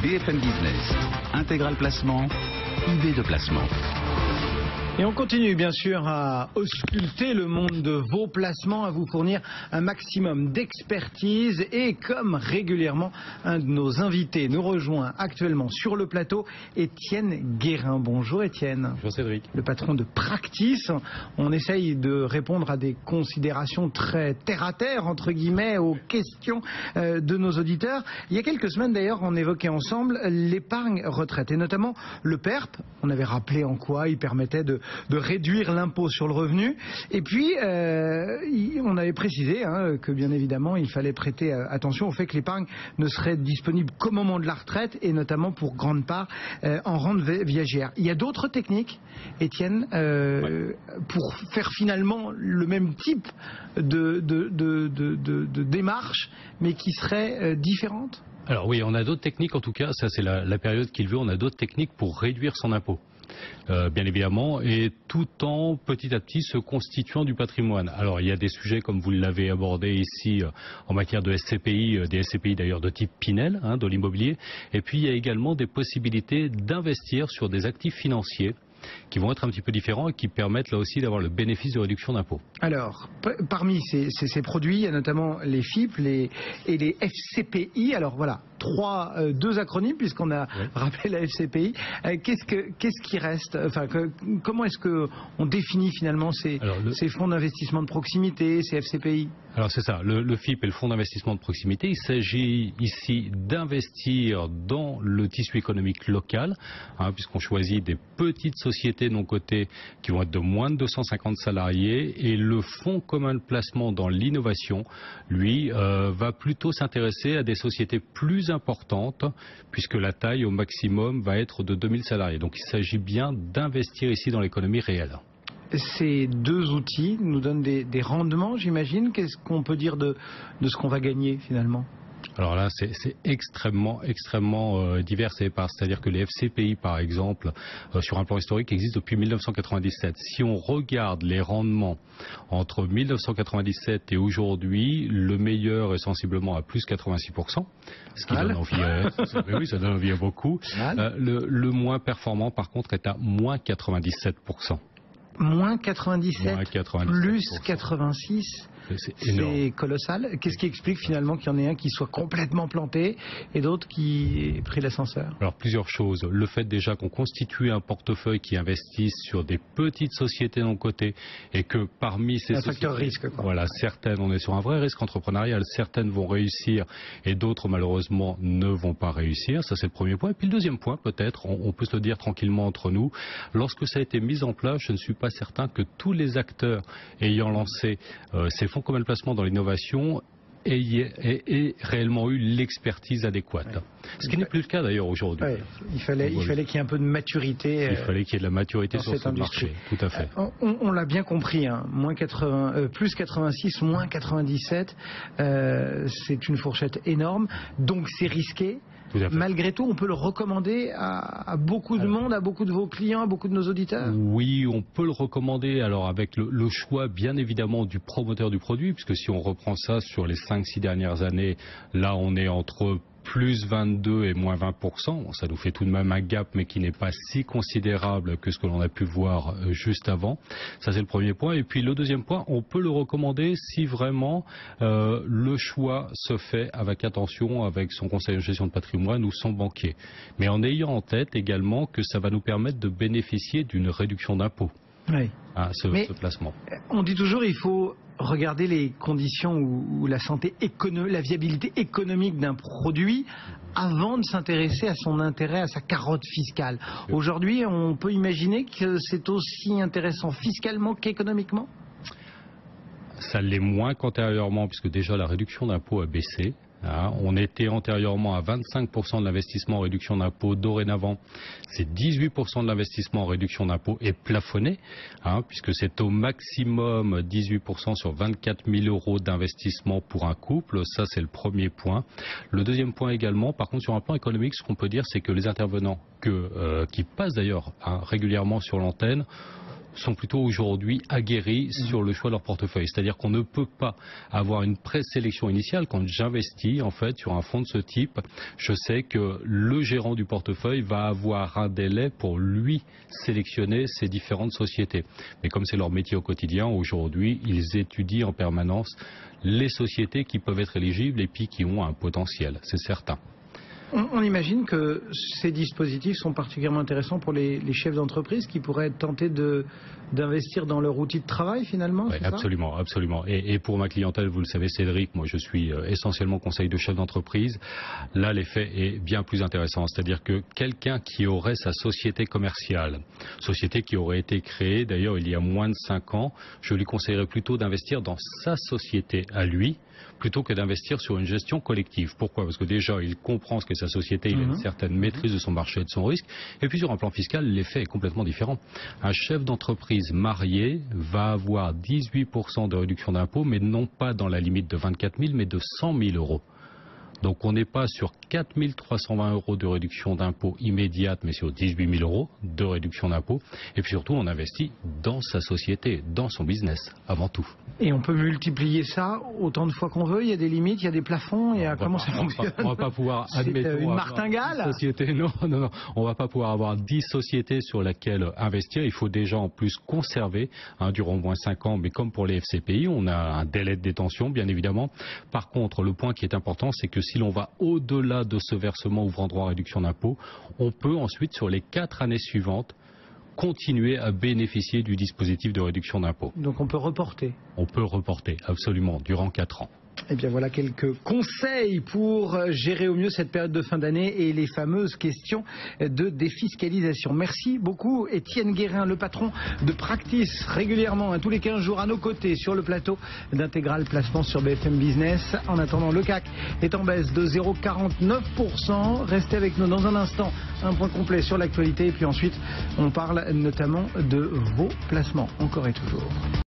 BFM Business, Intégral Placement, idée de placement. Et on continue bien sûr à ausculter le monde de vos placements, à vous fournir un maximum d'expertise. Et comme régulièrement, un de nos invités nous rejoint actuellement sur le plateau, Étienne Guérin. Bonjour Étienne. Bonjour Cédric. Le patron de Practice. On essaye de répondre à des considérations très terre-à-terre, entre guillemets, aux questions de nos auditeurs. Il y a quelques semaines d'ailleurs, on évoquait ensemble l'épargne retraite et notamment le PERP. On avait rappelé en quoi il permettait de réduire l'impôt sur le revenu. Et puis, on avait précisé que bien évidemment, il fallait prêter attention au fait que l'épargne ne serait disponible qu'au moment de la retraite et notamment pour grande part en rente viagère. Il y a d'autres techniques, Étienne, pour faire finalement le même type de démarche, mais qui seraient différentes? Alors oui, on a d'autres techniques, en tout cas, ça c'est la période qu'il veut, on a d'autres techniques pour réduire son impôt. Bien évidemment, et tout en petit à petit se constituant du patrimoine. Alors il y a des sujets comme vous l'avez abordé ici en matière de SCPI, des SCPI d'ailleurs de type Pinel, de l'immobilier, et puis il y a également des possibilités d'investir sur des actifs financiers qui vont être un petit peu différents et qui permettent là aussi d'avoir le bénéfice de réduction d'impôt. Alors, parmi ces produits, il y a notamment les FIP et les FCPI. Alors voilà, deux acronymes puisqu'on a rappelé la FCPI. Qu'est-ce qui reste? Enfin, comment est-ce qu'on définit finalement ces fonds d'investissement de proximité, ces FCPI? Alors c'est ça, le FIP est le fonds d'investissement de proximité. Il s'agit ici d'investir dans le tissu économique local, puisqu'on choisit des petites sociétés non cotées qui vont être de moins de 250 salariés. Et le fonds commun de placement dans l'innovation, lui, va plutôt s'intéresser à des sociétés plus importantes, puisque la taille au maximum va être de 2000 salariés. Donc il s'agit bien d'investir ici dans l'économie réelle. Ces deux outils nous donnent des rendements, j'imagine. Qu'est-ce qu'on peut dire de ce qu'on va gagner finalement? Alors là, c'est extrêmement divers et épars. C'est-à-dire que les FCPI, par exemple, sur un plan historique, existent depuis 1997. Si on regarde les rendements entre 1997 et aujourd'hui, le meilleur est sensiblement à plus 86%, ce qui donne envie, oui, ça donne envie à beaucoup. Le moins performant, par contre, est à moins 97%. Moins 97, plus 86, c'est colossal. Qu'est-ce qui explique finalement qu'il y en ait un qui soit complètement planté et d'autres qui aient pris l'ascenseur? Alors plusieurs choses. Le fait déjà qu'on constitue un portefeuille qui investisse sur des petites sociétés non cotées et que parmi ces sociétés, facteur risque, quoi. Voilà, certaines, on est sur un vrai risque entrepreneurial, certaines vont réussir et d'autres malheureusement ne vont pas réussir. Ça c'est le premier point. Et puis le deuxième point, peut-être, on peut se le dire tranquillement entre nous, lorsque ça a été mis en place, je ne suis pas certain que tous les acteurs ayant lancé ces fonds communs de placement dans l'innovation aient réellement eu l'expertise adéquate. Ce qui n'est plus le cas d'ailleurs aujourd'hui. Il fallait qu'il y ait un peu de maturité. Il fallait qu'il y ait de la maturité sur ce marché, tout à fait. On l'a bien compris, plus 86, moins 97, c'est une fourchette énorme, donc c'est risqué. Malgré tout, on peut le recommander à beaucoup de monde, à beaucoup de vos clients, à beaucoup de nos auditeurs? Oui, on peut le recommander, alors avec le choix bien évidemment du promoteur du produit, puisque si on reprend ça sur les 5-6 dernières années, là on est entre plus 22 et moins 20%. Bon, ça nous fait tout de même un gap, mais qui n'est pas si considérable que ce que l'on a pu voir juste avant. Ça, c'est le premier point. Et puis, le deuxième point, on peut le recommander si vraiment le choix se fait avec attention, avec son conseil de gestion de patrimoine ou son banquier. Mais en ayant en tête également que ça va nous permettre de bénéficier d'une réduction d'impôt. Oui. Ce placement. On dit toujours il faut regarder les conditions ou la la viabilité économique d'un produit avant de s'intéresser à son intérêt, à sa carotte fiscale. Aujourd'hui, on peut imaginer que c'est aussi intéressant fiscalement qu'économiquement? Ça l'est moins qu'antérieurement, puisque déjà la réduction d'impôt a baissé. On était antérieurement à 25% de l'investissement en réduction d'impôt. Dorénavant, c'est 18% de l'investissement en réduction d'impôt est plafonné, puisque c'est au maximum 18% sur 24 000 euros d'investissement pour un couple. Ça, c'est le premier point. Le deuxième point également, par contre, sur un plan économique, ce qu'on peut dire, c'est que les intervenants qui passent d'ailleurs régulièrement sur l'antenne sont plutôt aujourd'hui aguerris sur le choix de leur portefeuille. C'est-à-dire qu'on ne peut pas avoir une présélection initiale. Quand j'investis en fait sur un fonds de ce type, je sais que le gérant du portefeuille va avoir un délai pour lui sélectionner ces différentes sociétés. Mais comme c'est leur métier au quotidien, aujourd'hui, ils étudient en permanence les sociétés qui peuvent être éligibles et puis qui ont un potentiel, c'est certain. On imagine que ces dispositifs sont particulièrement intéressants pour les chefs d'entreprise qui pourraient être tentés d'investir dans leur outil de travail finalement. Oui, absolument, absolument. Et pour ma clientèle, vous le savez Cédric, moi je suis essentiellement conseil de chef d'entreprise. Là l'effet est bien plus intéressant. C'est-à-dire que quelqu'un qui aurait sa société commerciale, société qui aurait été créée d'ailleurs il y a moins de 5 ans, je lui conseillerais plutôt d'investir dans sa société à lui, plutôt que d'investir sur une gestion collective. Pourquoi? Parce que déjà, il comprend ce que sa société, il a une certaine maîtrise de son marché et de son risque. Et puis sur un plan fiscal, l'effet est complètement différent. Un chef d'entreprise marié va avoir 18% de réduction d'impôt, mais non pas dans la limite de 24 000, mais de 100 000 euros. Donc on n'est pas sur 4 320 euros de réduction d'impôt immédiate, mais sur 18 000 euros de réduction d'impôt. Et puis surtout, on investit dans sa société, dans son business, avant tout. Et on peut multiplier ça autant de fois qu'on veut. Il y a des limites, il y a des plafonds. Comment ça fonctionne? On ne va pas pouvoir, admettons, une martingale. Non, on ne va pas pouvoir avoir 10 sociétés sur lesquelles investir. Il faut déjà en plus conserver durant au moins 5 ans. Mais comme pour les FCPI, on a un délai de détention, bien évidemment. Par contre, le point qui est important, c'est que si l'on va au-delà de ce versement ouvrant droit à réduction d'impôt, on peut ensuite, sur les 4 années suivantes, continuer à bénéficier du dispositif de réduction d'impôt. Donc on peut reporter? On peut reporter, absolument, durant 4 ans. Eh bien voilà quelques conseils pour gérer au mieux cette période de fin d'année et les fameuses questions de défiscalisation. Merci beaucoup Étienne Guérin, le patron de Practice, régulièrement, tous les 15 jours à nos côtés sur le plateau d'Intégral Placement sur BFM Business. En attendant, le CAC est en baisse de 0,49%. Restez avec nous dans un instant, un point complet sur l'actualité et puis ensuite on parle notamment de vos placements, encore et toujours.